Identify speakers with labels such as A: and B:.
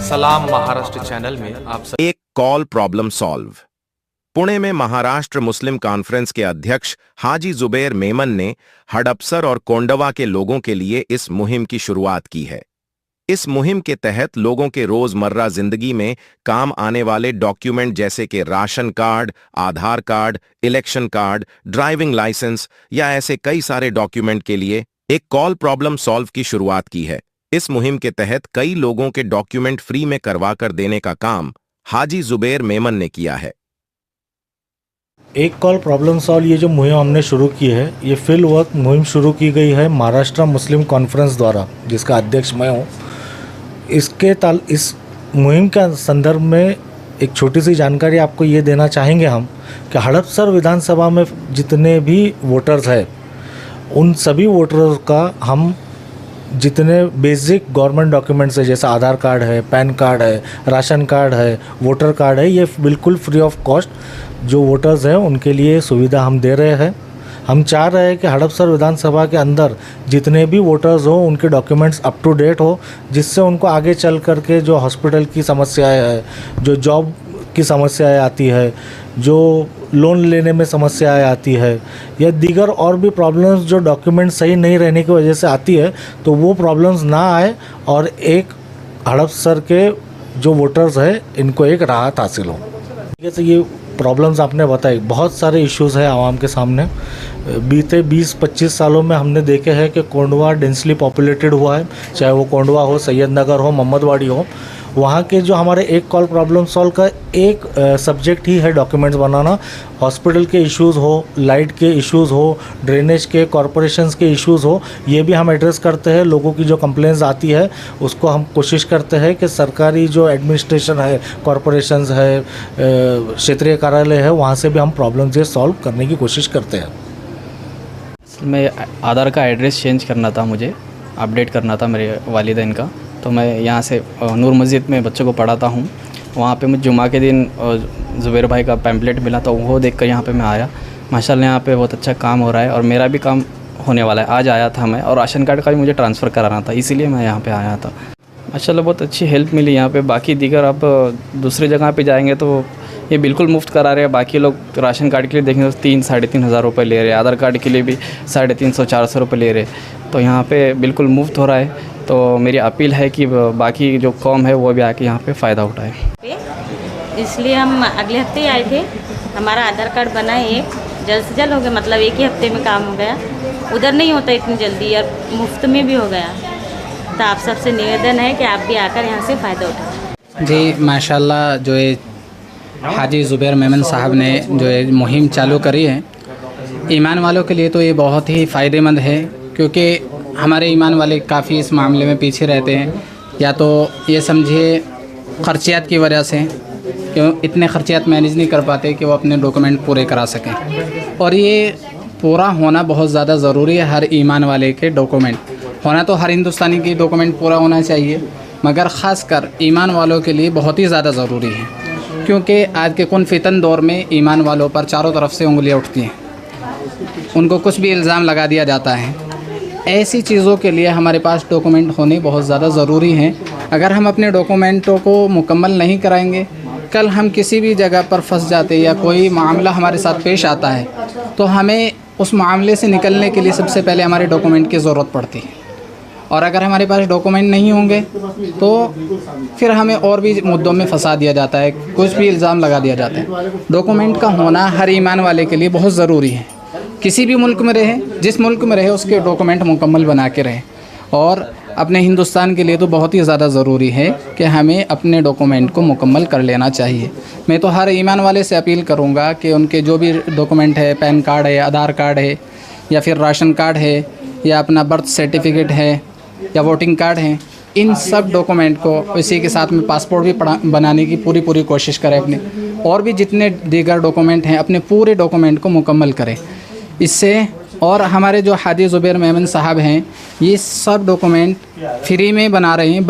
A: सलाम महाराष्ट्र चैनल में आप सब
B: एक कॉल प्रॉब्लम सॉल्व। पुणे में महाराष्ट्र मुस्लिम कॉन्फ्रेंस के अध्यक्ष हाजी जुबैर मेमन ने हडपसर और कोंडवा के लोगों के लिए इस मुहिम की शुरुआत की है। इस मुहिम के तहत लोगों के रोजमर्रा जिंदगी में काम आने वाले डॉक्यूमेंट जैसे कि ration card, Aadhaar card, election card, driving licence या ऐसे कई सारे डॉक्यूमेंट के लिए एक कॉल प्रॉब्लम सॉल्व की शुरुआत की है। इस मुहिम के तहत कई लोगों के डॉक्यूमेंट फ्री में करवाकर देने का काम हाजी जुबैर मेमन ने किया है।
C: एक कॉल प्रॉब्लम सॉल्व ये जो मुहिम हमने शुरू की है, ये फील्ड वर्क मुहिम शुरू की गई है महाराष्ट्र मुस्लिम कॉन्फ्रेंस द्वारा, जिसका अध्यक्ष मैं हूँ। इस मुहिम के संदर्भ में एक छोटी सी जानकारी आपको ये देना चाहेंगे हम कि हड़पसर विधानसभा में जितने भी वोटर्स हैं, उन सभी वोटर्स का हम जितने बेसिक गवर्नमेंट डॉक्यूमेंट्स है, जैसे आधार कार्ड है, पैन कार्ड है, राशन कार्ड है, वोटर कार्ड है, ये बिल्कुल फ्री ऑफ कॉस्ट जो वोटर्स हैं उनके लिए सुविधा हम दे रहे हैं। हम चाह रहे हैं कि हड़पसर विधानसभा के अंदर जितने भी वोटर्स हो उनके डॉक्यूमेंट्स अप टू डेट हो, जिससे उनको आगे चल कर के जो हॉस्पिटल की समस्याएं है, जो जॉब की समस्याएं आती है, जो लोन लेने में समस्याएं आती है या दीगर और भी प्रॉब्लम्स जो डॉक्यूमेंट सही नहीं रहने की वजह से आती है, तो वो प्रॉब्लम्स ना आए और एक हड़पसर के जो वोटर्स हैं इनको एक राहत हासिल हो। जैसे ये प्रॉब्लम्स आपने बताई, बहुत सारे इश्यूज़ हैं आवाम के सामने। बीते 20-25 सालों में हमने देखे हैं कि कोंडवा डेंसली पॉपुलेटेड हुआ है, चाहे वो कोंडवा हो, सैयदनगर हो, मोहम्मदवाड़ी हो। वहाँ के जो हमारे एक कॉल प्रॉब्लम सॉल्व का एक सब्जेक्ट ही है डॉक्यूमेंट्स बनाना। हॉस्पिटल के इश्यूज़ हो, लाइट के इश्यूज़ हो, ड्रेनेज के, कॉरपोरेशंस के इश्यूज़ हो, ये भी हम एड्रेस करते हैं। लोगों की जो कंप्लेंट्स आती है उसको हम कोशिश करते हैं कि सरकारी जो एडमिनिस्ट्रेशन है, कॉरपोरेशंस है, क्षेत्रीय कार्यालय है, वहाँ से भी हम प्रॉब्लम्स ये सॉल्व करने की कोशिश करते हैं।
D: मैं आधार का एड्रेस चेंज करना था, मुझे अपडेट करना था मेरे वालिदैन का, तो मैं यहाँ से नूर मस्जिद में बच्चों को पढ़ाता हूँ। वहाँ पे मुझे जुमा के दिन जुबैर भाई का पैम्पलेट मिला, तो वो देखकर यहाँ पे मैं आया। माशाल्लाह यहाँ पे बहुत अच्छा काम हो रहा है और मेरा भी काम होने वाला है। आज आया था मैं, और राशन कार्ड का भी मुझे ट्रांसफ़र कराना था, इसीलिए मैं यहाँ पे आया था। माशाल्लाह बहुत अच्छी हेल्प मिली यहाँ पे। बाकी दीगर आप दूसरी जगह पे जाएंगे तो ये बिल्कुल मुफ्त करा रहे हैं। बाकी लोग राशन कार्ड के लिए देखेंगे तो 3-3.5 हज़ार रुपये ले रहे हैं, आधार कार्ड के लिए भी 350-400 रुपये ले रहे हैं। तो यहाँ पे बिल्कुल मुफ्त हो रहा है। तो मेरी अपील है कि बाकी जो कौम है वो भी आके यहाँ पे फ़ायदा उठाए।
E: इसलिए हम अगले हफ्ते ही आए थे। हमारा आधार कार्ड बना है, एक जल्द से जल्द हो गया, मतलब एक ही हफ्ते में काम हो गया। उधर नहीं होता इतनी जल्दी, और मुफ्त में भी हो गया। तो आप सबसे निवेदन है कि आप भी आकर यहाँ से फ़ायदा उठाएं।
F: जी माशाल्लाह, जो ये हाजी जुबैर मेमन साहब ने जो ये मुहिम चालू करी है, ईमान वालों के लिए तो ये बहुत ही फ़ायदेमंद है, क्योंकि हमारे ईमान वाले काफ़ी इस मामले में पीछे रहते हैं। या तो ये समझिए खर्चियात की वजह से, क्यों इतने खर्चियात मैनेज नहीं कर पाते कि वो अपने डॉक्यूमेंट पूरे करा सकें। और ये पूरा होना बहुत ज़्यादा ज़रूरी है। हर ईमान वाले के डॉक्यूमेंट होना, तो हर हिंदुस्तानी की डॉक्यूमेंट पूरा होना चाहिए, मगर ख़ासकर ईमान वालों के लिए बहुत ही ज़्यादा ज़रूरी है, क्योंकि आज के कुन फितन दौर में ईमान वालों पर चारों तरफ से उंगलियां उठती हैं। उनको कुछ भी इल्ज़ाम लगा दिया जाता है। ऐसी चीज़ों के लिए हमारे पास डॉक्यूमेंट होने बहुत ज़्यादा ज़रूरी हैं। अगर हम अपने डॉक्यूमेंटों को मुकम्मल नहीं कराएंगे, कल हम किसी भी जगह पर फंस जाते या कोई मामला हमारे साथ पेश आता है, तो हमें उस मामले से निकलने के लिए सबसे पहले हमारे डॉक्यूमेंट की ज़रूरत पड़ती है। और अगर हमारे पास डॉक्यूमेंट नहीं होंगे तो फिर हमें और भी मुद्दों में फंसा दिया जाता है, कुछ भी इल्ज़ाम लगा दिया जाता है। डॉक्यूमेंट का होना हर ईमान वाले के लिए बहुत ज़रूरी है। किसी भी मुल्क में रहे, जिस मुल्क में रहे, उसके डॉक्यूमेंट मुकम्मल बना के रहे। और अपने हिंदुस्तान के लिए तो बहुत ही ज़्यादा ज़रूरी है कि हमें अपने डॉक्यूमेंट को मुकम्मल कर लेना चाहिए। मैं तो हर ईमान वाले से अपील करूँगा कि उनके जो भी डॉक्यूमेंट है, पैन कार्ड है, आधार कार्ड है, या फिर राशन कार्ड है, या अपना बर्थ सर्टिफिकेट है, या वोटिंग कार्ड है, इन सब डॉक्यूमेंट को, इसी के साथ में पासपोर्ट भी बनाने की पूरी कोशिश करें अपने। और भी जितने दीगर डॉक्यूमेंट हैं, अपने पूरे डॉक्यूमेंट को मुकम्मल करें इससे। और हमारे जो हाजी जुबैर मेमन साहब हैं, ये सब डॉक्यूमेंट फ्री में बना रहे हैं।